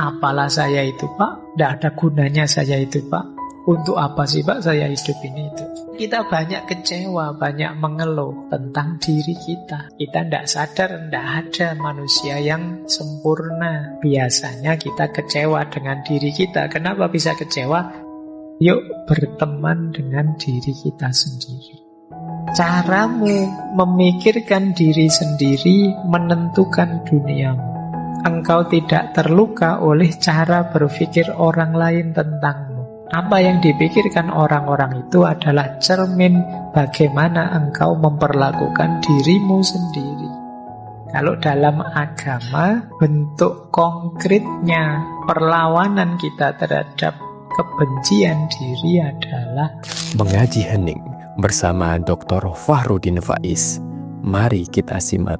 Apalah saya itu, Pak? Tidak ada gunanya saya itu, Pak. Untuk apa sih, Pak, saya hidup ini itu? Kita banyak kecewa, banyak mengeluh tentang diri kita. Kita tidak sadar, tidak ada manusia yang sempurna. Biasanya kita kecewa dengan diri kita. Kenapa bisa kecewa? Yuk berteman dengan diri kita sendiri. Caramu memikirkan diri sendiri menentukan duniamu. Engkau tidak terluka oleh cara berpikir orang lain tentangmu. Apa yang dipikirkan orang-orang itu adalah cermin bagaimana engkau memperlakukan dirimu sendiri. Kalau dalam agama, bentuk konkretnya perlawanan kita terhadap kebencian diri adalah Mengaji Hening bersama Dr. Fahrudin Faiz. Mari kita simak.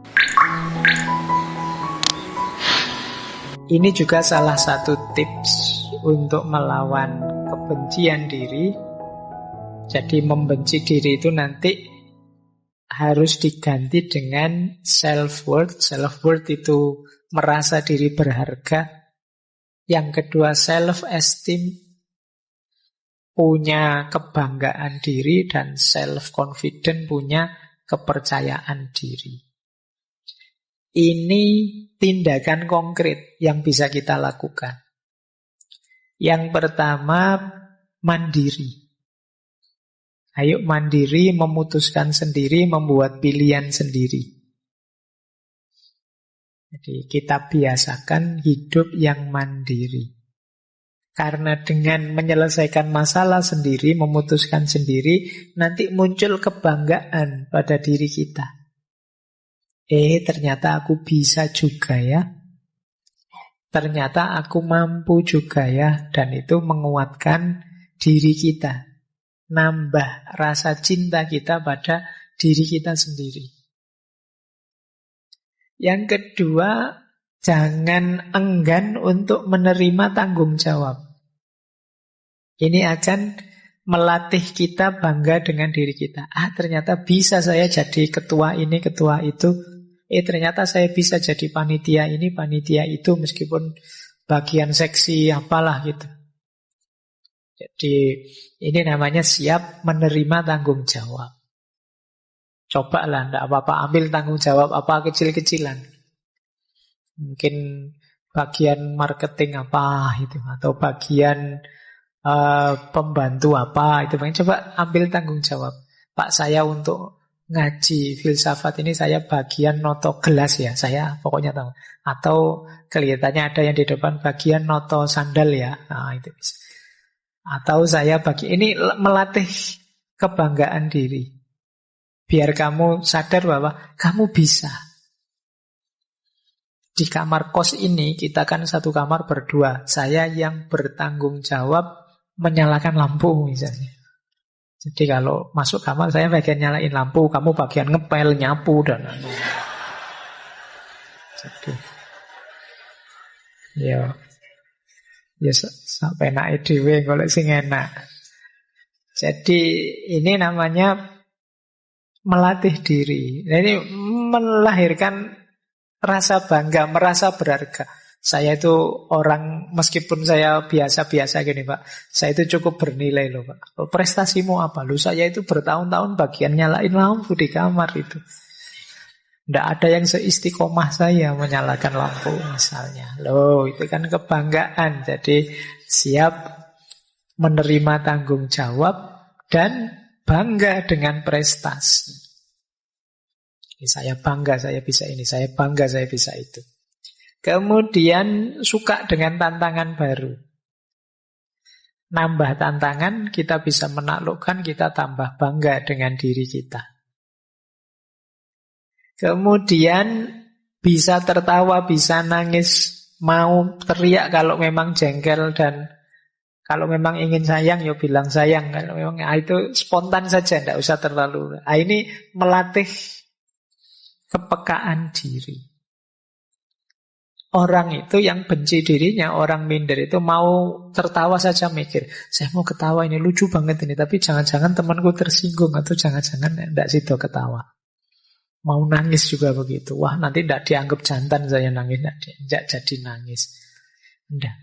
Ini juga salah satu tips untuk melawan kebencian diri. Jadi membenci diri itu nanti harus diganti dengan self-worth. Self-worth itu merasa diri berharga. Yang kedua self-esteem, punya kebanggaan diri, dan self-confident, punya kepercayaan diri. Ini tindakan konkret yang bisa kita lakukan. Yang pertama, mandiri. Ayo mandiri, memutuskan sendiri, membuat pilihan sendiri. Jadi kita biasakan hidup yang mandiri. Karena dengan menyelesaikan masalah sendiri, memutuskan sendiri, nanti muncul kebanggaan pada diri kita. Ternyata aku bisa juga ya. Ternyata aku mampu juga ya. Dan itu menguatkan diri kita. Nambah rasa cinta kita pada diri kita sendiri. Yang kedua, jangan enggan untuk menerima tanggung jawab. Ini akan melatih kita bangga dengan diri kita. Ternyata bisa saya jadi ketua ini, ketua itu. Ternyata saya bisa jadi panitia ini, panitia itu, meskipun bagian seksi apalah gitu. Jadi ini namanya siap menerima tanggung jawab. Cobalah, tidak apa-apa, ambil tanggung jawab apa kecil-kecilan. Mungkin bagian marketing apa itu, atau bagian pembantu apa itu. Coba ambil tanggung jawab. Pak, saya untuk ngaji filsafat ini saya bagian noto gelas ya, saya pokoknya tahu. Atau kelihatannya ada yang di depan bagian noto sandal ya. Nah, itu bisa. Atau saya ini melatih kebanggaan diri. Biar kamu sadar bahwa kamu bisa. Di kamar kos ini kita kan satu kamar berdua. Saya yang bertanggung jawab menyalakan lampu misalnya. Jadi kalau masuk kamar saya bagian nyalain lampu, kamu bagian ngepel, nyapu dan jadi ya sampai naik dhewe golek sing enak. Jadi ini namanya melatih diri. Ini melahirkan rasa bangga, merasa berharga. Saya itu orang, meskipun saya biasa-biasa gini Pak, saya itu cukup bernilai loh Pak. Prestasimu apa? Loh saya itu bertahun-tahun bagian nyalain lampu di kamar itu. Tidak ada yang seistiqomah saya menyalakan lampu misalnya. Loh itu kan kebanggaan. Jadi siap menerima tanggung jawab dan bangga dengan prestasi. Saya bangga saya bisa ini, saya bangga saya bisa itu. Kemudian suka dengan tantangan baru. Nambah tantangan, kita bisa menaklukkan, kita tambah bangga dengan diri kita. Kemudian bisa tertawa, bisa nangis, mau teriak kalau memang jengkel, dan kalau memang ingin sayang, ya bilang sayang. Kalau memang itu spontan saja, tidak usah terlalu. Ini melatih kepekaan diri. Orang itu yang benci dirinya, orang minder itu mau tertawa saja mikir, saya mau ketawa ini lucu banget ini, tapi jangan-jangan temanku tersinggung, atau jangan-jangan tidak sido ketawa. Mau nangis juga begitu. Wah nanti tidak dianggap jantan saya nangis, tidak jadi nangis. Enggak.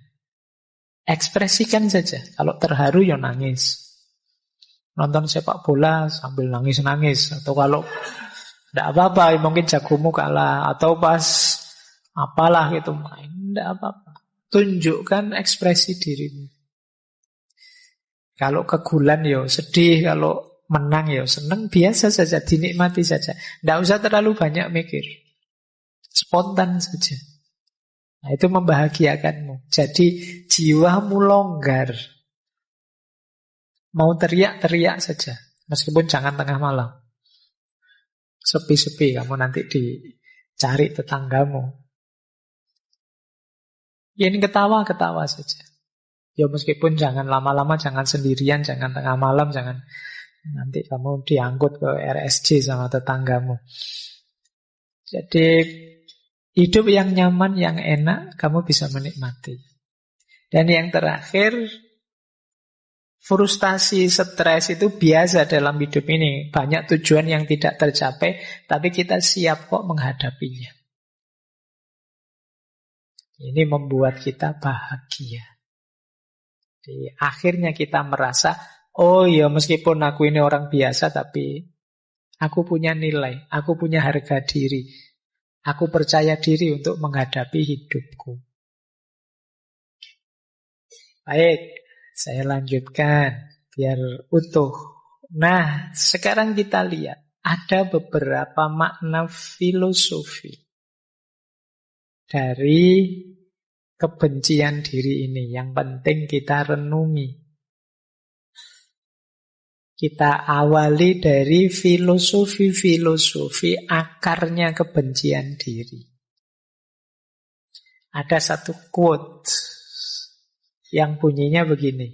Ekspresikan saja. Kalau terharu ya nangis. Nonton sepak bola sambil nangis-nangis. Atau kalau enggak apa-apa, mungkin jagomu kalah. Atau pas apalah gitu main, enggak apa-apa. Tunjukkan ekspresi dirimu. Kalau kegulan ya sedih, kalau menang ya senang, biasa saja, dinikmati saja. Enggak usah terlalu banyak mikir. Spontan saja. Nah, itu membahagiakanmu. Jadi jiwamu longgar. Mau teriak-teriak saja. Meskipun jangan tengah malam. Sepi-sepi, kamu nanti dicari tetanggamu. Ya, ini ketawa-ketawa saja. Ya meskipun jangan lama-lama, jangan sendirian, jangan tengah malam, jangan nanti kamu diangkut ke RSJ sama tetanggamu. Jadi hidup yang nyaman, yang enak, kamu bisa menikmati. Dan yang terakhir, frustasi, stres itu biasa dalam hidup ini. Banyak tujuan yang tidak tercapai, tapi kita siap kok menghadapinya. Ini membuat kita bahagia. Jadi, akhirnya kita merasa, oh ya meskipun aku ini orang biasa, tapi aku punya nilai, aku punya harga diri. Aku percaya diri untuk menghadapi hidupku. Baik, saya lanjutkan biar utuh. Nah, sekarang kita lihat ada beberapa makna filosofi dari kebencian diri ini yang penting kita renungi. Kita awali dari filosofi akarnya kebencian diri. Ada satu quote yang bunyinya begini.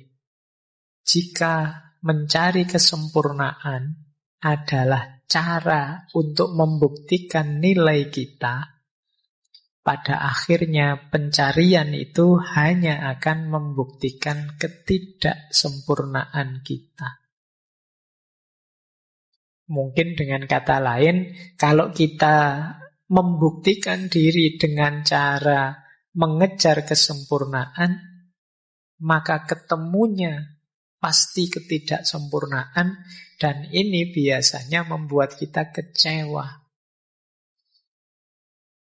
Jika mencari kesempurnaan adalah cara untuk membuktikan nilai kita, pada akhirnya pencarian itu hanya akan membuktikan ketidaksempurnaan kita. Mungkin dengan kata lain, kalau kita membuktikan diri dengan cara mengejar kesempurnaan, maka ketemunya pasti ketidaksempurnaan, dan ini biasanya membuat kita kecewa.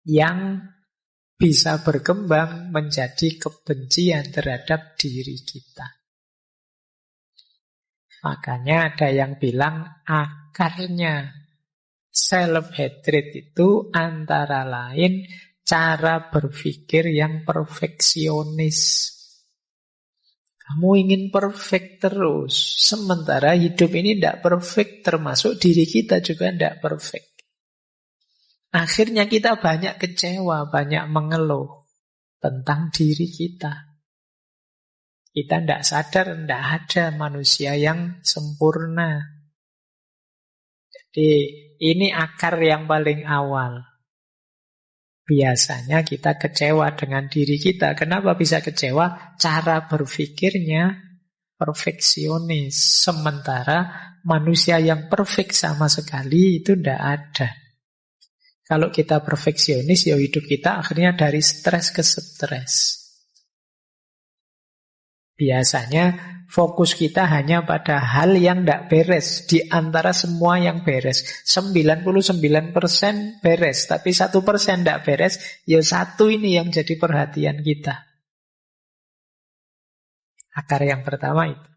Yang bisa berkembang menjadi kebencian terhadap diri kita. Makanya ada yang bilang akarnya self-hatred itu antara lain cara berpikir yang perfeksionis. Kamu ingin perfect terus, sementara hidup ini tidak perfect, termasuk diri kita juga tidak perfect. Akhirnya kita banyak kecewa, banyak mengeluh tentang diri kita. Kita tidak sadar, tidak ada manusia yang sempurna. Jadi ini akar yang paling awal. Biasanya kita kecewa dengan diri kita. Kenapa bisa kecewa? Cara berpikirnya perfeksionis. Sementara manusia yang perfect sama sekali itu tidak ada. Kalau kita perfeksionis, ya hidup kita akhirnya dari stres ke stres. Biasanya fokus kita hanya pada hal yang tidak beres di antara semua yang beres. 99% beres, tapi 1% tidak beres, ya satu ini yang jadi perhatian kita. Akar yang pertama itu.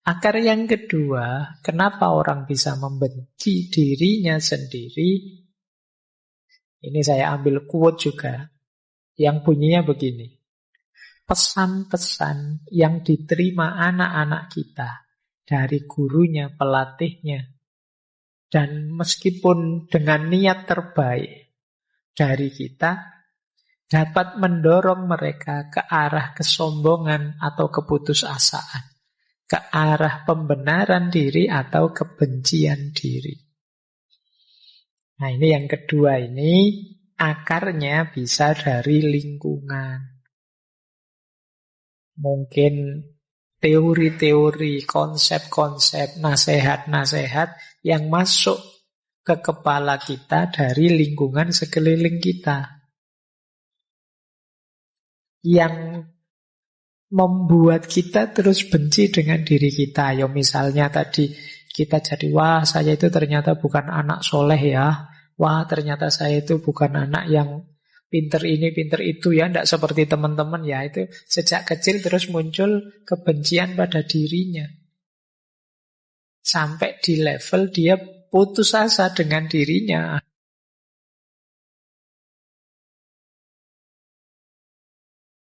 Akar yang kedua, kenapa orang bisa membenci dirinya sendiri? Ini saya ambil quote juga, yang bunyinya begini. Pesan-pesan yang diterima anak-anak kita dari gurunya, pelatihnya, dan meskipun dengan niat terbaik dari kita, dapat mendorong mereka ke arah kesombongan atau keputusasaan, ke arah pembenaran diri atau kebencian diri. Nah, ini yang kedua, ini akarnya bisa dari lingkungan. Mungkin teori-teori, konsep-konsep, nasihat-nasihat yang masuk ke kepala kita dari lingkungan sekeliling kita. Yang membuat kita terus benci dengan diri kita. Ya misalnya tadi kita jadi, wah saya itu ternyata bukan anak soleh ya. Wah ternyata saya itu bukan anak yang pinter ini, pinter itu ya. Tidak seperti teman-teman ya. Itu sejak kecil terus muncul kebencian pada dirinya. Sampai di level dia putus asa dengan dirinya.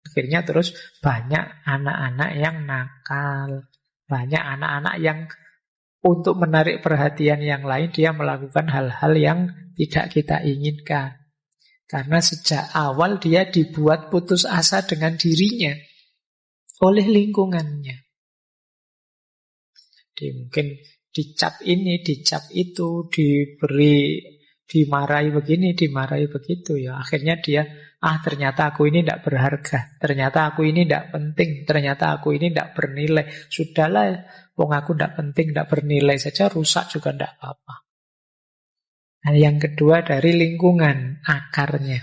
Akhirnya terus banyak anak-anak yang nakal. Banyak anak-anak yang untuk menarik perhatian yang lain, dia melakukan hal-hal yang tidak kita inginkan. Karena sejak awal dia dibuat putus asa dengan dirinya oleh lingkungannya. Dia mungkin dicap ini, dicap itu, dimarahi begini, dimarahi begitu ya. Akhirnya dia, ternyata aku ini tidak berharga, ternyata aku ini tidak penting, ternyata aku ini tidak bernilai. Sudahlah, wong aku tidak penting, tidak bernilai saja, rusak juga tidak apa-apa. Nah, yang kedua dari lingkungan, akarnya.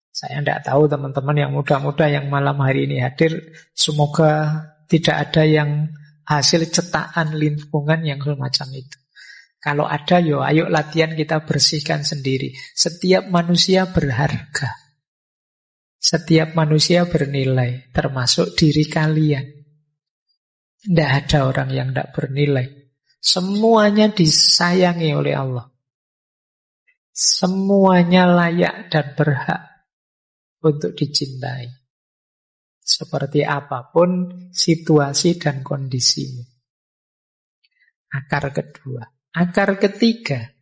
Saya tidak tahu teman-teman yang muda-muda yang malam hari ini hadir, semoga tidak ada yang hasil cetakan lingkungan yang semacam itu. Kalau ada, ayo latihan kita bersihkan sendiri. Setiap manusia berharga. Setiap manusia bernilai, termasuk diri kalian. Tidak ada orang yang tidak bernilai. Semuanya disayangi oleh Allah. Semuanya layak dan berhak untuk dicintai. Seperti apapun situasi dan kondisimu. Akar kedua. Akar ketiga.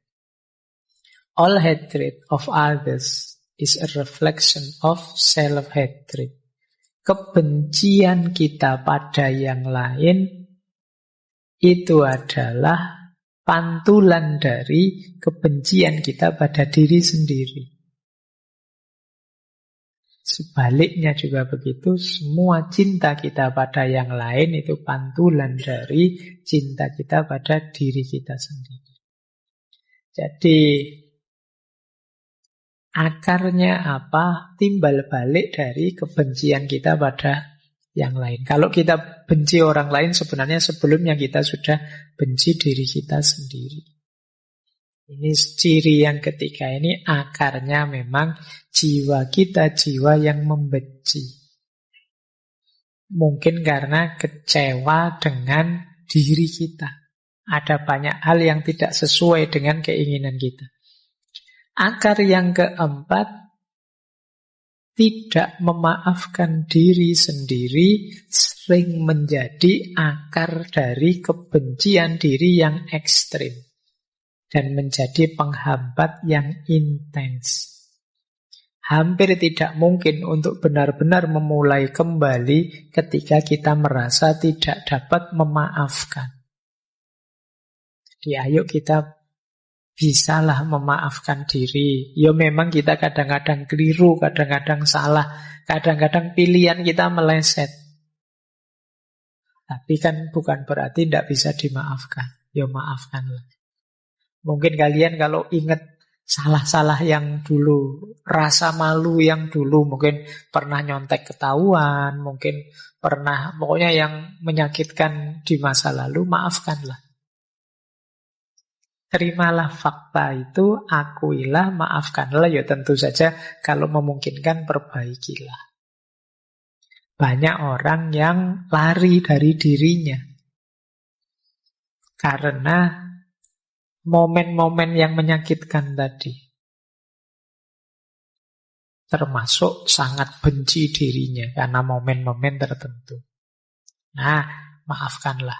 All hatred of others is a reflection of self-hatred. Kebencian kita pada yang lain itu adalah pantulan dari kebencian kita pada diri sendiri. Sebaliknya juga begitu, semua cinta kita pada yang lain itu pantulan dari cinta kita pada diri kita sendiri. Jadi akarnya apa? Timbal balik dari kebencian kita pada yang lain. Kalau kita benci orang lain, sebenarnya sebelumnya kita sudah benci diri kita sendiri. Ini ciri yang ketiga, ini akarnya memang jiwa kita, jiwa yang membenci. Mungkin karena kecewa dengan diri kita. Ada banyak hal yang tidak sesuai dengan keinginan kita. Akar yang keempat, tidak memaafkan diri sendiri sering menjadi akar dari kebencian diri yang ekstrim. Dan menjadi penghambat yang intens. Hampir tidak mungkin untuk benar-benar memulai kembali ketika kita merasa tidak dapat memaafkan. Jadi ayo kita bisalah memaafkan diri. Ya memang kita kadang-kadang keliru, kadang-kadang salah, kadang-kadang pilihan kita meleset. Tapi kan bukan berarti tidak bisa dimaafkan. Ya maafkanlah. Mungkin kalian kalau ingat salah-salah yang dulu, rasa malu yang dulu, mungkin pernah nyontek ketahuan, mungkin pernah, pokoknya yang menyakitkan di masa lalu, maafkanlah. Terimalah fakta itu, akuilah, maafkanlah, ya tentu saja kalau memungkinkan perbaikilah. Banyak orang yang lari dari dirinya karena momen-momen yang menyakitkan tadi. Termasuk sangat benci dirinya karena momen-momen tertentu. Nah, maafkanlah.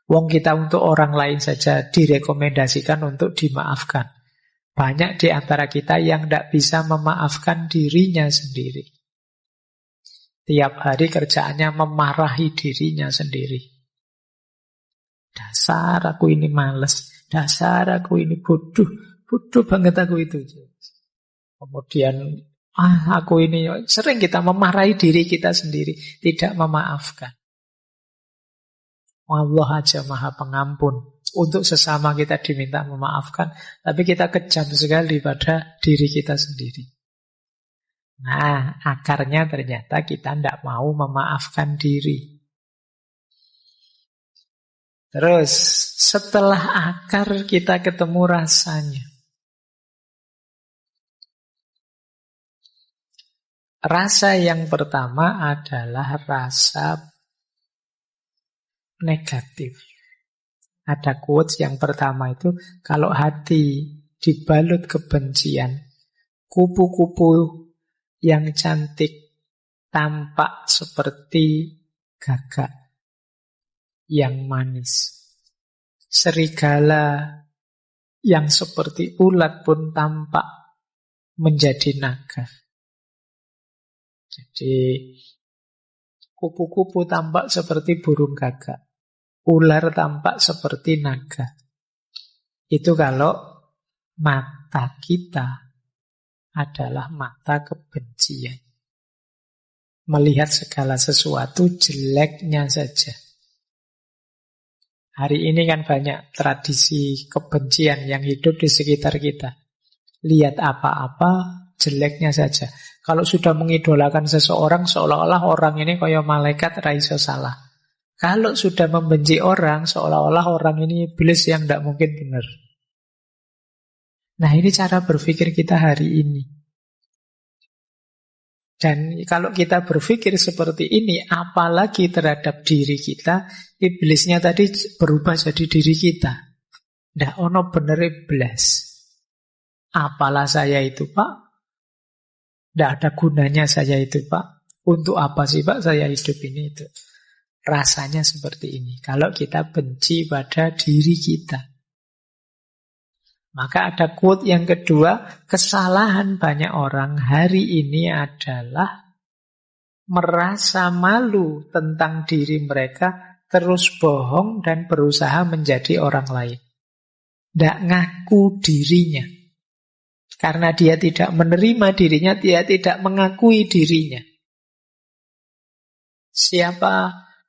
Wong kita untuk orang lain saja direkomendasikan untuk dimaafkan. Banyak di antara kita yang tidak bisa memaafkan dirinya sendiri. Tiap hari kerjaannya memarahi dirinya sendiri. Dasar aku ini malas. Dasar aku ini bodoh. Bodoh banget aku itu. Kemudian aku ini, sering kita memarahi diri kita sendiri, tidak memaafkan. Allah aja maha pengampun. Untuk sesama kita diminta memaafkan, tapi kita kejam sekali pada diri kita sendiri. Nah, akarnya ternyata kita tidak mau memaafkan diri. Terus, setelah akar kita ketemu rasanya. Rasa yang pertama adalah rasa negatif. Ada quotes yang pertama itu, kalau hati dibalut kebencian, kupu-kupu yang cantik tampak seperti gagak yang manis. Serigala yang seperti ulat pun tampak menjadi naga. Jadi kupu-kupu tampak seperti burung gagak, ular tampak seperti naga. Itu kalau mata kita adalah mata kebencian. Melihat segala sesuatu jeleknya saja. Hari ini kan banyak tradisi kebencian yang hidup di sekitar kita. Lihat apa-apa, jeleknya saja. Kalau sudah mengidolakan seseorang, seolah-olah orang ini kayak malaikat raiso salah. Kalau sudah membenci orang, seolah-olah orang ini iblis yang tidak mungkin benar. Nah, ini cara berpikir kita hari ini. Dan kalau kita berpikir seperti ini, apalagi terhadap diri kita, iblisnya tadi berubah jadi diri kita. Ndak ono bener iblis. Apalah saya itu, Pak? Ndak ada gunanya saya itu, Pak. Untuk apa sih, Pak, saya hidup ini itu? Rasanya seperti ini. Kalau kita benci pada diri kita. Maka ada quote yang kedua, kesalahan banyak orang hari ini adalah merasa malu tentang diri mereka, terus bohong dan berusaha menjadi orang lain. Ndak ngaku dirinya. Karena dia tidak menerima dirinya, dia tidak mengakui dirinya. Siapa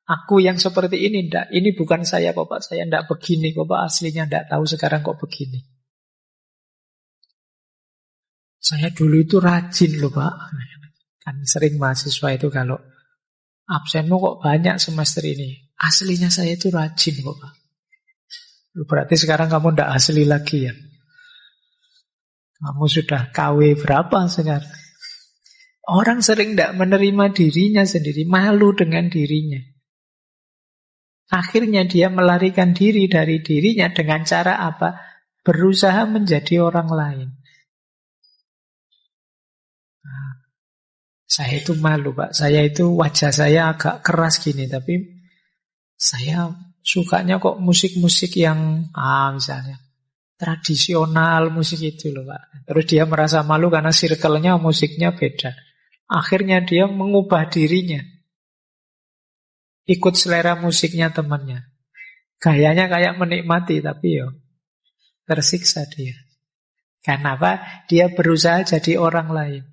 aku yang seperti ini? Ndak, ini bukan saya kok, Pak. Saya ndak begini kok, Pak. Aslinya ndak tahu sekarang kok begini. Saya dulu itu rajin loh, Pak. Kan sering mahasiswa itu kalau absenmu kok banyak semester ini. Aslinya saya itu rajin kok, Pak. Berarti sekarang kamu ndak asli lagi ya. Kamu sudah KW berapa sekarang? Orang sering tidak menerima dirinya sendiri, malu dengan dirinya. Akhirnya dia melarikan diri dari dirinya dengan cara apa? Berusaha menjadi orang lain. Nah, saya itu malu, Pak. Saya itu wajah saya agak keras gini, tapi saya sukanya kok musik-musik yang misalnya tradisional, musik itu loh, Pak. Terus dia merasa malu karena circle-nya musiknya beda. Akhirnya dia mengubah dirinya. Ikut selera musiknya temannya. Gayanya kayak menikmati, tapi tersiksa dia. Kenapa? Dia berusaha jadi orang lain.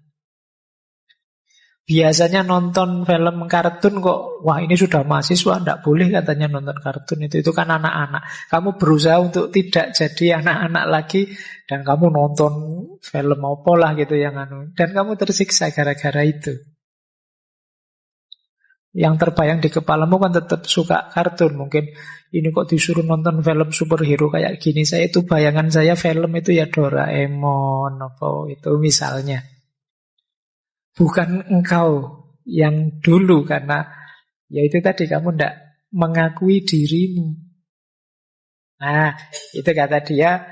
Biasanya nonton film kartun kok, wah ini sudah mahasiswa, tidak boleh katanya nonton kartun itu kan anak-anak. Kamu berusaha untuk tidak jadi anak-anak lagi, dan kamu nonton film apa lah gitu yang dan kamu tersiksa gara-gara itu. Yang terbayang di kepalamu kan tetap suka kartun. Mungkin ini kok disuruh nonton film superhero kayak gini, saya itu bayangan saya film itu ya Doraemon apa itu misalnya. Bukan engkau yang dulu, karena ya itu tadi kamu tidak mengakui dirimu. Nah, itu kata dia,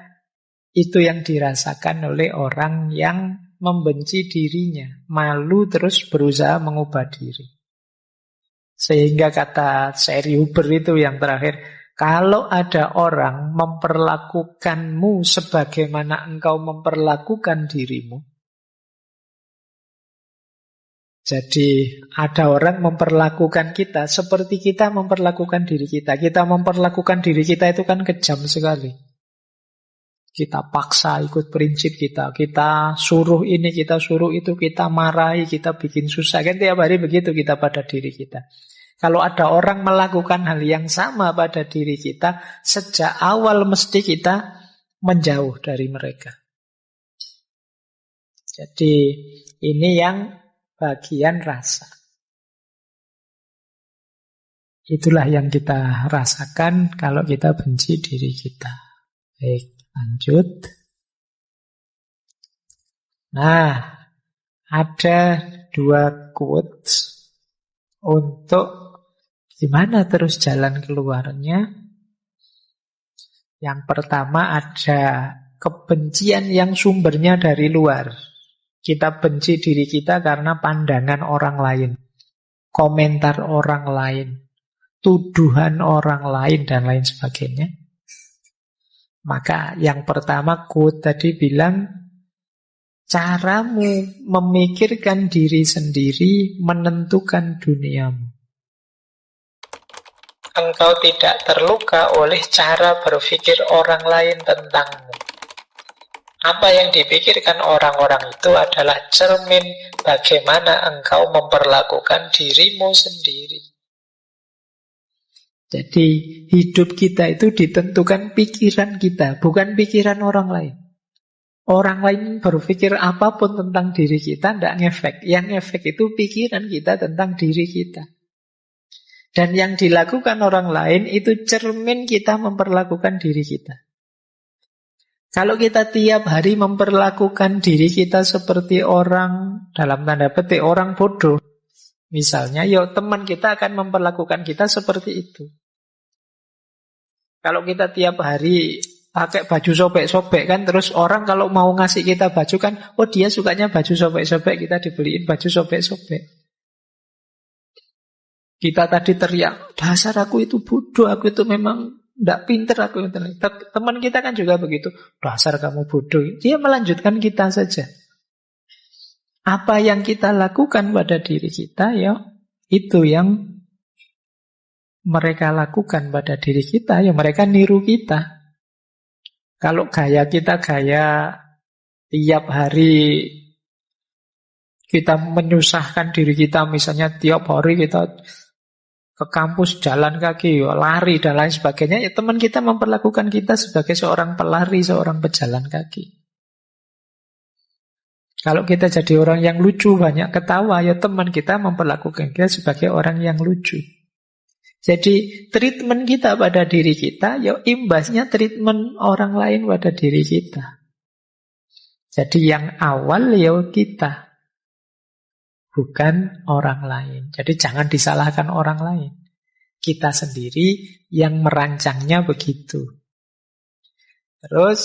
itu yang dirasakan oleh orang yang membenci dirinya, malu terus berusaha mengubah diri. Sehingga kata Seri Huber itu yang terakhir, kalau ada orang memperlakukanmu sebagaimana engkau memperlakukan dirimu. Jadi ada orang memperlakukan kita seperti kita memperlakukan diri kita. Kita memperlakukan diri kita itu kan kejam sekali. Kita paksa ikut prinsip kita. Kita suruh ini, kita suruh itu, kita marahi, kita bikin susah. Kan tiap hari begitu kita pada diri kita. Kalau ada orang melakukan hal yang sama pada diri kita, sejak awal mesti kita menjauh dari mereka. Jadi ini yang bagian rasa. Itulah yang kita rasakan kalau kita benci diri kita. Baik, lanjut. Nah, ada 2 quotes untuk gimana terus jalan keluarnya. Yang pertama ada kebencian yang sumbernya dari luar. Kita benci diri kita karena pandangan orang lain, komentar orang lain, tuduhan orang lain, dan lain sebagainya. Maka yang pertama quote tadi bilang, caramu memikirkan diri sendiri menentukan duniamu. Engkau tidak terluka oleh cara berpikir orang lain tentangmu. Apa yang dipikirkan orang-orang itu adalah cermin bagaimana engkau memperlakukan dirimu sendiri. Jadi hidup kita itu ditentukan pikiran kita, bukan pikiran orang lain. Orang lain berpikir apapun tentang diri kita tidak ngefek. Yang ngefek itu pikiran kita tentang diri kita. Dan yang dilakukan orang lain itu cermin kita memperlakukan diri kita. Kalau kita tiap hari memperlakukan diri kita seperti orang, dalam tanda petik orang bodoh, misalnya, ya teman kita akan memperlakukan kita seperti itu. Kalau kita tiap hari pakai baju sobek-sobek kan, terus orang kalau mau ngasih kita baju kan, oh dia sukanya baju sobek-sobek, kita dibeliin baju sobek-sobek. Kita tadi teriak, dasar aku itu bodoh, aku itu memang tidak pinter, aku itu. Teman kita kan juga begitu, dasar kamu bodoh. Dia melanjutkan kita saja. Apa yang kita lakukan pada diri kita, ya itu yang mereka lakukan pada diri kita, ya mereka niru kita. Kalau gaya kita gaya tiap hari kita menyusahkan diri kita, misalnya tiap hari kita ke kampus jalan kaki, lari dan lain sebagainya, ya teman kita memperlakukan kita sebagai seorang pelari, seorang pejalan kaki. Kalau kita jadi orang yang lucu, banyak ketawa, ya teman kita memperlakukan kita sebagai orang yang lucu. Jadi treatment kita pada diri kita, ya imbasnya treatment orang lain pada diri kita. Jadi yang awal ya kita, bukan orang lain. Jadi jangan disalahkan orang lain. Kita sendiri yang merancangnya begitu. Terus,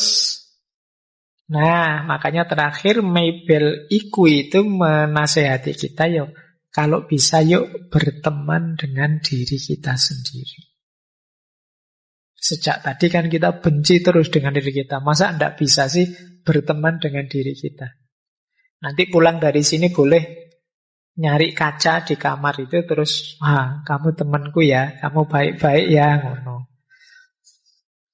nah makanya terakhir Mabel Iku itu menasehati kita, yuk kalau bisa yuk berteman dengan diri kita sendiri. Sejak tadi kan kita benci terus dengan diri kita. Masa enggak bisa sih berteman dengan diri kita? Nanti pulang dari sini boleh nyari kaca di kamar itu terus, kamu temanku ya, kamu baik-baik ya, ngono.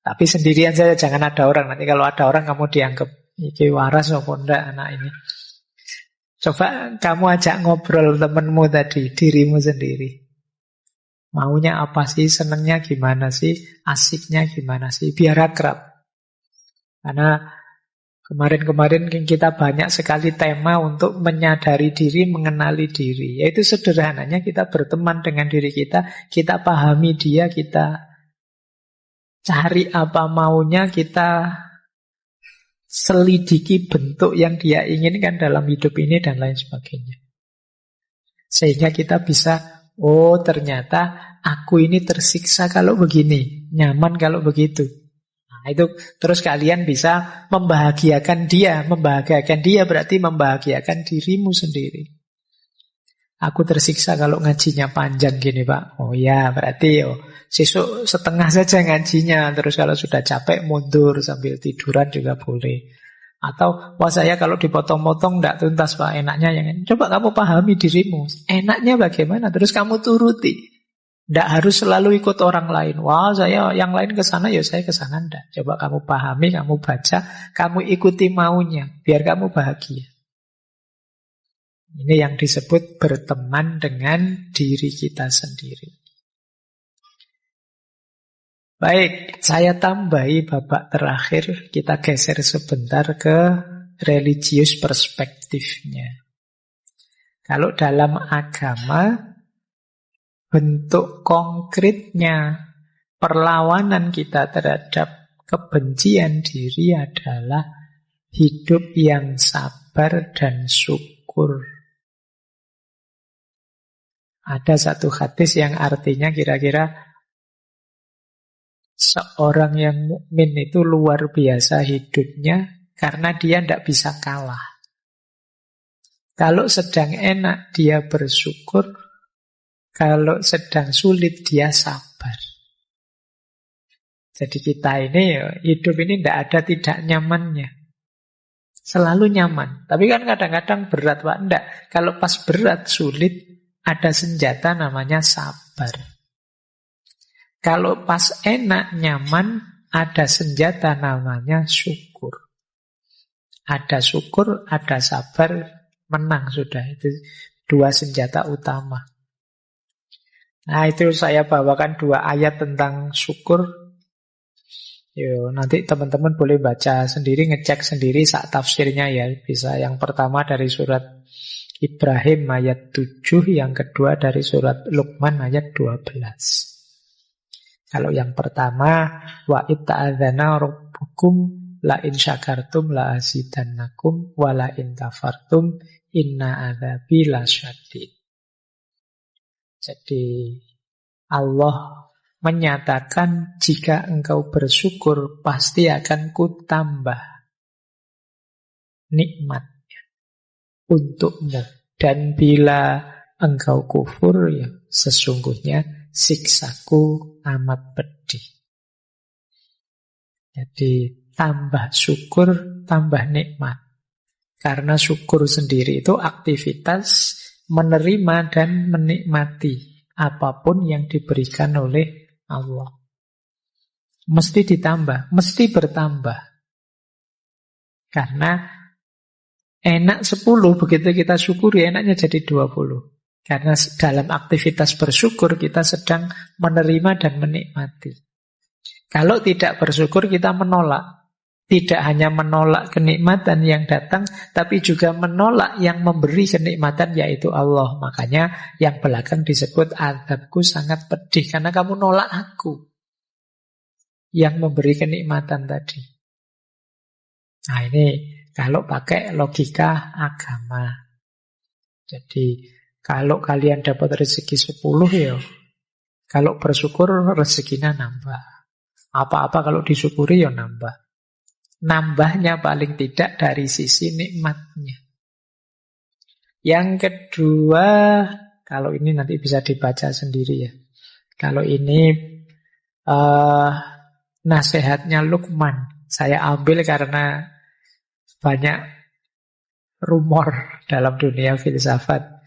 Tapi sendirian saja, jangan ada orang. Nanti kalau ada orang kamu dianggap iki waras apa ndak anak ini. Coba kamu ajak ngobrol temanmu tadi, dirimu sendiri. Maunya apa sih, senengnya gimana sih, asiknya gimana sih, biar akrab. Karena kemarin-kemarin kita banyak sekali tema untuk menyadari diri, mengenali diri. Yaitu sederhananya kita berteman dengan diri kita pahami dia, kita cari apa maunya, kita selidiki bentuk yang dia inginkan dalam hidup ini dan lain sebagainya. Sehingga kita bisa, oh ternyata aku ini tersiksa kalau begini, nyaman kalau begitu. Itu terus kalian bisa membahagiakan dia. Membahagiakan dia berarti membahagiakan dirimu sendiri. Aku tersiksa kalau ngajinya panjang gini Pak. Oh ya berarti sesuk setengah saja ngajinya. Terus kalau sudah capek mundur sambil tiduran juga boleh. Atau wah saya kalau dipotong-potong tidak tuntas Pak, enaknya yang ini. Coba kamu pahami dirimu, enaknya bagaimana, terus kamu turuti. Tidak harus selalu ikut orang lain. Wah saya yang lain ke sana, ya saya ke sana. Tidak. Coba kamu pahami, kamu baca, kamu ikuti maunya, biar kamu bahagia. Ini yang disebut berteman dengan diri kita sendiri. Baik, saya tambahi babak terakhir. Kita geser sebentar ke religius perspektifnya. Kalau dalam agama, bentuk konkretnya perlawanan kita terhadap kebencian diri adalah hidup yang sabar dan syukur. Ada satu hadis yang artinya kira-kira seorang yang mukmin itu luar biasa hidupnya karena dia tidak bisa kalah. Kalau sedang enak dia bersyukur, kalau sedang sulit dia sabar. Jadi kita ini hidup ini tidak ada tidak nyamannya. Selalu nyaman. Tapi kan kadang-kadang berat, Pak. Tidak. Kalau pas berat, sulit, ada senjata namanya sabar. Kalau pas enak, nyaman, ada senjata namanya syukur. Ada syukur, ada sabar, menang sudah. Itu dua senjata utama. Nah, itu saya bawakan 2 ayat tentang syukur. Yo, nanti teman-teman boleh baca sendiri, ngecek sendiri saat tafsirnya ya. Bisa yang pertama dari surat Ibrahim ayat 7, yang kedua dari surat Luqman ayat 12. Kalau yang pertama, wa itta'adzana rabbukum la in syakartum la azidannakum wa la in kafartum inna adzabi lasyadid. Jadi Allah menyatakan jika engkau bersyukur pasti akan kutambah nikmatnya untukmu. Dan bila engkau kufur, ya sesungguhnya siksaku amat pedih. Jadi tambah syukur, tambah nikmat. Karena syukur sendiri itu aktivitas menerima dan menikmati apapun yang diberikan oleh Allah. Mesti ditambah, mesti bertambah. Karena enak 10, begitu kita syukuri enaknya jadi 20. Karena dalam aktivitas bersyukur kita sedang menerima dan menikmati. Kalau tidak bersyukur kita menolak. Tidak hanya menolak kenikmatan yang datang, tapi juga menolak yang memberi kenikmatan, yaitu Allah. Makanya yang belakang disebut azabku sangat pedih, karena kamu nolak aku yang memberi kenikmatan tadi. Nah ini kalau pakai logika agama. Jadi kalau kalian dapat rezeki 10 ya, kalau bersyukur rezekinya nambah. Apa-apa kalau disyukuri ya nambah. Nambahnya paling tidak dari sisi nikmatnya. Yang kedua, kalau ini nanti bisa dibaca sendiri ya. Kalau ini nasihatnya Luqman. Saya ambil karena banyak rumor dalam dunia filsafat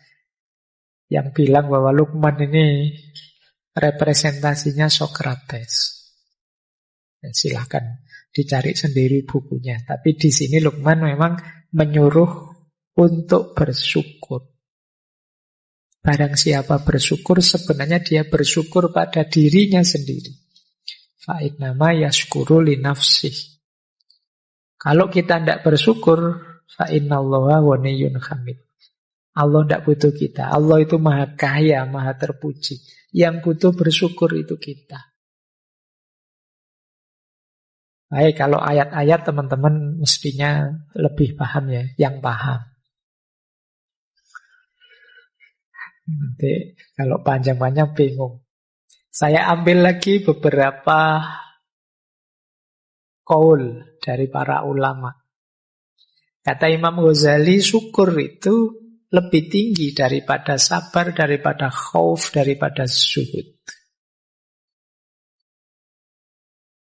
yang bilang bahwa Luqman ini representasinya Sokrates. Dan silakan dicari sendiri bukunya. Tapi di sini Luqman memang menyuruh untuk bersyukur. Barang siapa bersyukur, sebenarnya dia bersyukur pada dirinya sendiri. Fa'innama yashkuru li nafsih. Kalau kita tidak bersyukur, fa'innallaha ghaniyyun hamid. Allah tidak butuh kita. Allah itu maha kaya, maha terpuji. Yang butuh bersyukur itu kita. Baik, kalau ayat-ayat teman-teman mestinya lebih paham ya, yang paham. Nanti kalau panjang-panjang bingung. Saya ambil lagi beberapa qaul dari para ulama. Kata Imam Ghazali, syukur itu lebih tinggi daripada sabar, daripada khauf, daripada zuhud.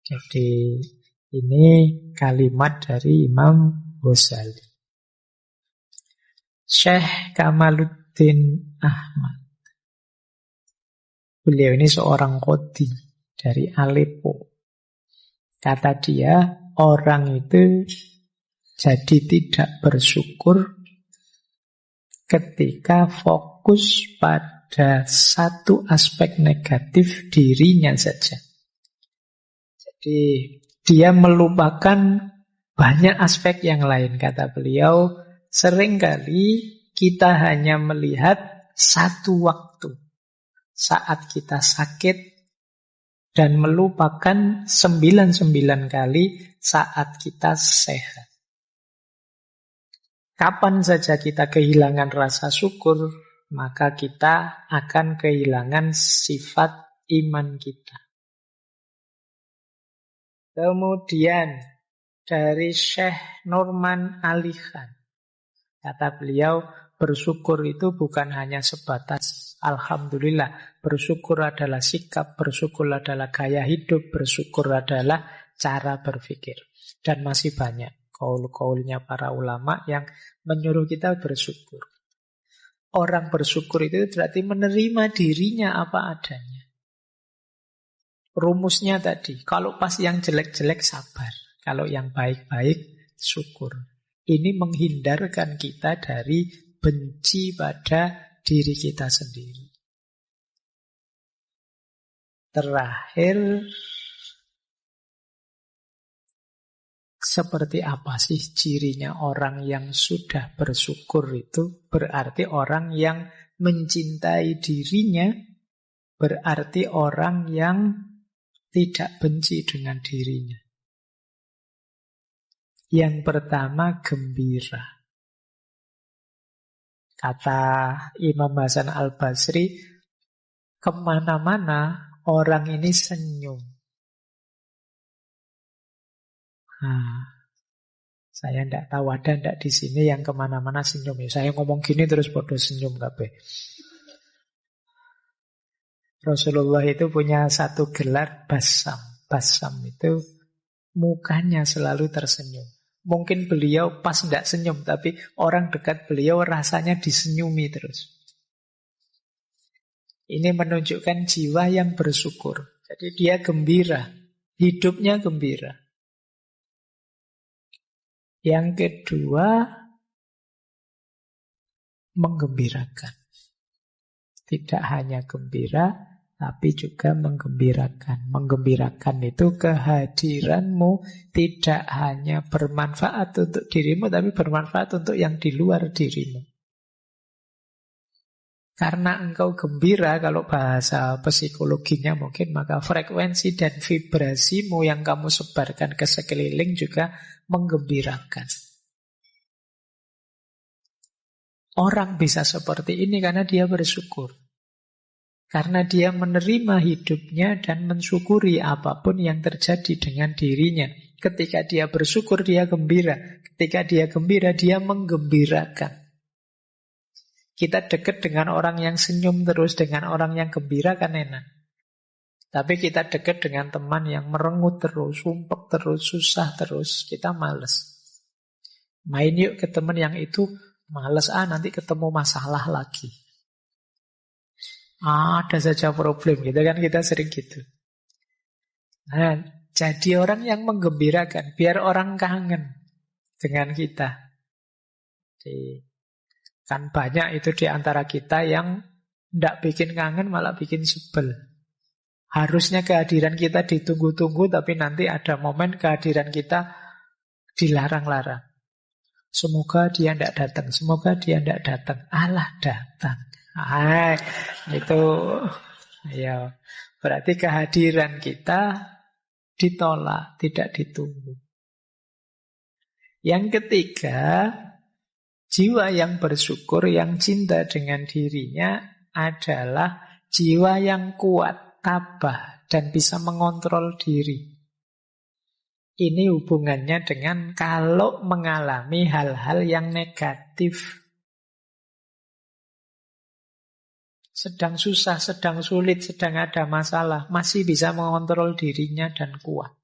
Jadi ini kalimat dari Imam Ghazali. Syekh Kamaluddin Ahmad. Beliau ini seorang qadhi dari Aleppo. Kata dia, orang itu jadi tidak bersyukur ketika fokus pada satu aspek negatif dirinya saja. Jadi dia melupakan banyak aspek yang lain. Kata beliau, seringkali kita hanya melihat satu waktu saat kita sakit dan melupakan 99 kali saat kita sehat. Kapan saja kita kehilangan rasa syukur, maka kita akan kehilangan sifat iman kita. Kemudian dari Syekh Nurman Ali Khan, kata beliau, bersyukur itu bukan hanya sebatas alhamdulillah. Bersyukur adalah sikap, bersyukur adalah gaya hidup, bersyukur adalah cara berpikir. Dan masih banyak kaul-kaulnya para ulama yang menyuruh kita bersyukur. Orang bersyukur itu berarti menerima dirinya apa adanya. Rumusnya tadi, kalau pas yang jelek-jelek sabar, kalau yang baik-baik syukur. Ini menghindarkan kita dari benci pada diri kita sendiri. Terakhir, seperti apa sih cirinya orang yang sudah bersyukur itu? Berarti orang yang mencintai dirinya, berarti orang yang tidak benci dengan dirinya. Yang pertama, gembira. Kata Imam Hasan Al-Basri, kemana-mana orang ini senyum. Saya tidak tahu ada tidak di sini yang kemana-mana senyum. Saya ngomong gini terus bodoh senyum kabeh. Rasulullah itu punya satu gelar basam. Basam itu mukanya selalu tersenyum. Mungkin beliau pas tidak senyum, tapi orang dekat beliau rasanya disenyumi terus. Ini menunjukkan jiwa yang bersyukur. Jadi dia gembira, hidupnya gembira. Yang kedua, menggembirakan. Tidak hanya gembira, tapi juga menggembirakan. Menggembirakan itu kehadiranmu tidak hanya bermanfaat untuk dirimu, tapi bermanfaat untuk yang di luar dirimu. Karena engkau gembira, kalau bahasa psikologinya mungkin, maka frekuensi dan vibrasimu yang kamu sebarkan ke sekeliling juga menggembirakan. Orang bisa seperti ini karena dia bersyukur. Karena dia menerima hidupnya dan mensyukuri apapun yang terjadi dengan dirinya. Ketika dia bersyukur, dia gembira. Ketika dia gembira, dia menggembirakan. Kita dekat dengan orang yang senyum terus, dengan orang yang gembira kan enak. Tapi kita dekat dengan teman yang merengut terus, sumpek terus, susah terus, kita males. Main yuk ke teman yang itu, males nanti ketemu masalah lagi. Ada saja problem gitu kan, kita sering gitu. Nah, jadi orang yang menggembirakan, biar orang kangen dengan kita. Jadi, kan banyak itu di antara kita yang tidak bikin kangen, malah bikin sebel. Harusnya kehadiran kita ditunggu-tunggu, tapi nanti ada momen kehadiran kita dilarang-larang. Semoga dia tidak datang, semoga dia tidak datang. Allah datang. Itu ya, berarti kehadiran kita ditolak, tidak ditunggu. Yang ketiga, jiwa yang bersyukur, yang cinta dengan dirinya adalah jiwa yang kuat, tabah, dan bisa mengontrol diri. Ini hubungannya dengan kalau mengalami hal-hal yang negatif. Sedang susah, sedang sulit, sedang ada masalah, masih bisa mengontrol dirinya dan kuat.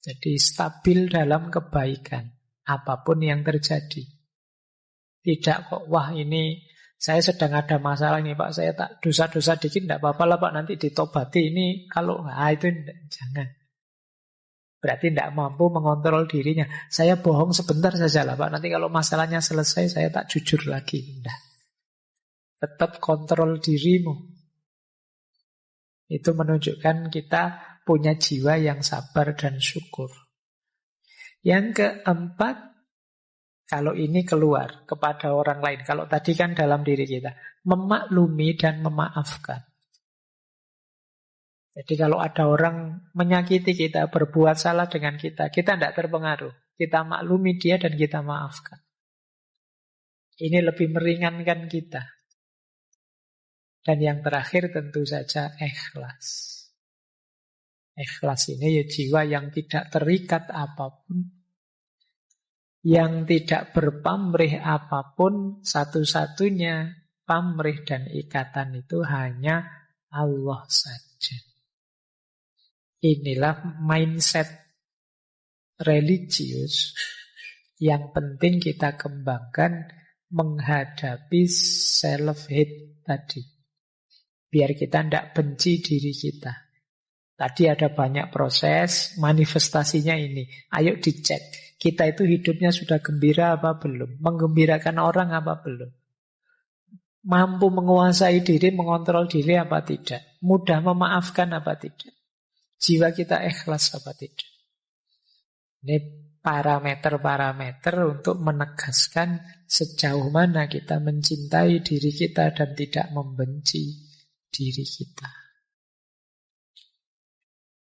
Jadi stabil dalam kebaikan, apapun yang terjadi. Tidak kok, wah ini saya sedang ada masalah nih Pak, saya tak dosa-dosa dikit, tidak apa-apa lah Pak, nanti ditobati. Ini kalau, itu jangan. Berarti tidak mampu mengontrol dirinya. Saya bohong sebentar saja lah Pak, nanti kalau masalahnya selesai saya tak jujur lagi. Tidak. Tetap kontrol dirimu. Itu menunjukkan kita punya jiwa yang sabar dan syukur. Yang keempat, kalau ini keluar kepada orang lain. Kalau tadi kan dalam diri kita. Memaklumi dan memaafkan. Jadi kalau ada orang menyakiti kita, berbuat salah dengan kita tidak terpengaruh. Kita maklumi dia dan kita maafkan. Ini lebih meringankan kita. Dan yang terakhir tentu saja ikhlas. Ikhlas ini ya jiwa yang tidak terikat apapun, yang tidak berpamrih apapun, satu-satunya pamrih dan ikatan itu hanya Allah saja. Inilah mindset religius yang penting kita kembangkan menghadapi self-hate tadi. Biar kita tidak benci diri kita. Tadi ada banyak proses, manifestasinya ini. Ayo dicek, kita itu hidupnya sudah gembira apa belum? Menggembirakan orang apa belum? Mampu menguasai diri, mengontrol diri apa tidak? Mudah memaafkan apa tidak? Jiwa kita ikhlas apa tidak? Ini parameter-parameter untuk menegaskan sejauh mana kita mencintai diri kita dan tidak membenci diri kita.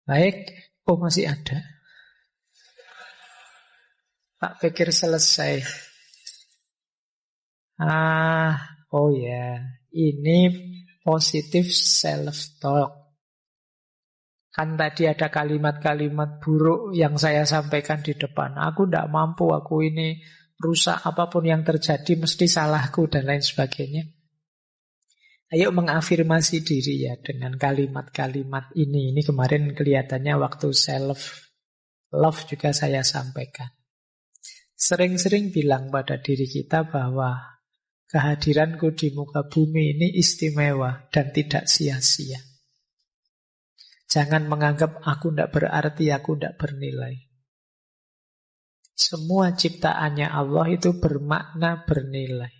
Baik, masih ada. Tak pikir selesai. Ini positive self-talk. Kan tadi ada kalimat-kalimat buruk yang saya sampaikan di depan. Aku tidak mampu, aku ini rusak, apapun yang terjadi mesti salahku dan lain sebagainya. Ayo mengafirmasi diri ya dengan kalimat-kalimat ini. Ini kemarin kelihatannya waktu self-love juga saya sampaikan. Sering-sering bilang pada diri kita bahwa kehadiranku di muka bumi ini istimewa dan tidak sia-sia. Jangan menganggap aku tidak berarti, aku tidak bernilai. Semua ciptaannya Allah itu bermakna bernilai.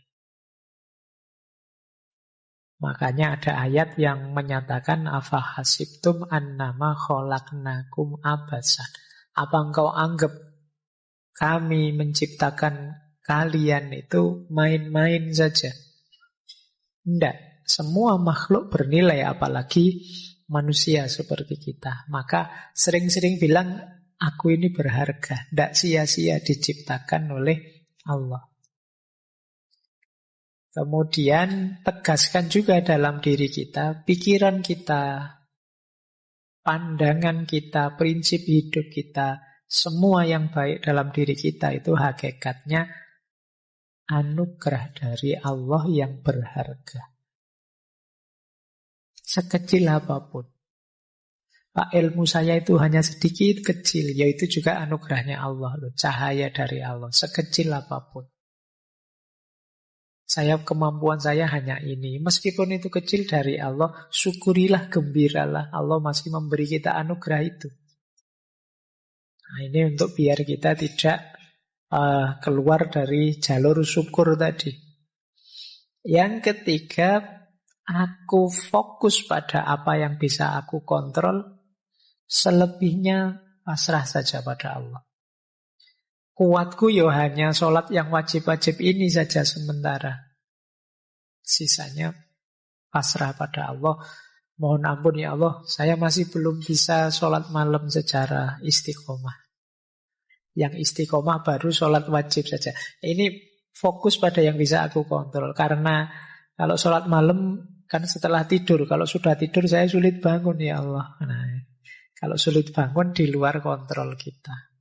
Makanya ada ayat yang menyatakan afahasibtum annama khalaqnakum abasan. Apa engkau anggap kami menciptakan kalian itu main-main saja? Tidak, semua makhluk bernilai, apalagi manusia seperti kita. Maka sering-sering bilang aku ini berharga, tidak sia-sia diciptakan oleh Allah. Kemudian tegaskan juga dalam diri kita, pikiran kita, pandangan kita, prinsip hidup kita, semua yang baik dalam diri kita itu hakikatnya anugerah dari Allah yang berharga. Sekecil apapun. Pak, ilmu saya itu hanya sedikit kecil, yaitu juga anugerahnya Allah, loh, cahaya dari Allah, sekecil apapun. Kemampuan saya hanya ini. Meskipun itu kecil dari Allah, syukurilah, gembiralah. Allah masih memberi kita anugerah itu. Nah, ini untuk biar kita tidak keluar dari jalur syukur tadi. Yang ketiga, aku fokus pada apa yang bisa aku kontrol. Selebihnya pasrah saja pada Allah. Kuatku ya hanya sholat yang wajib-wajib ini saja sementara. Sisanya pasrah pada Allah. Mohon ampun ya Allah, saya masih belum bisa sholat malam secara istiqomah. Yang istiqomah baru sholat wajib saja. Ini fokus pada yang bisa aku kontrol. Karena kalau sholat malam kan setelah tidur. Kalau sudah tidur saya sulit bangun ya Allah. Nah, kalau sulit bangun di luar kontrol kita.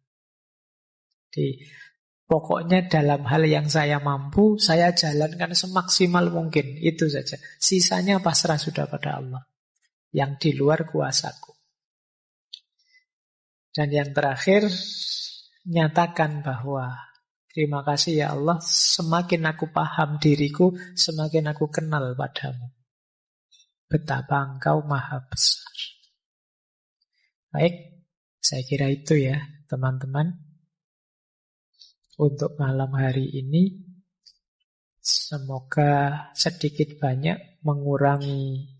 Pokoknya dalam hal yang saya mampu, saya jalankan semaksimal mungkin. Itu saja. Sisanya pasrah sudah pada Allah. Yang di luar kuasaku. Dan yang terakhir, nyatakan bahwa terima kasih ya Allah, semakin aku paham diriku, semakin aku kenal padamu. Betapa engkau maha besar. Baik, saya kira itu ya teman-teman. Untuk malam hari ini, semoga sedikit banyak mengurangi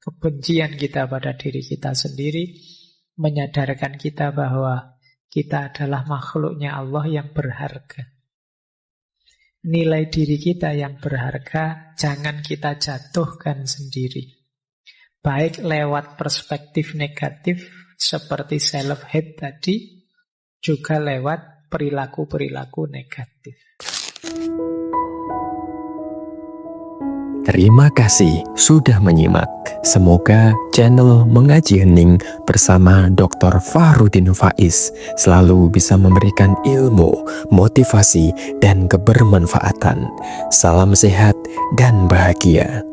kebencian kita pada diri kita sendiri, menyadarkan kita bahwa Kita adalah makhluknya Allah yang berharga. Nilai diri kita yang berharga jangan kita jatuhkan sendiri. Baik lewat perspektif negatif seperti self-hate tadi, juga lewat perilaku-perilaku negatif. Terima kasih sudah menyimak. Semoga channel Mengaji Hening bersama Dr. Fahruddin Faiz selalu bisa memberikan ilmu, motivasi, dan kebermanfaatan. Salam sehat dan bahagia.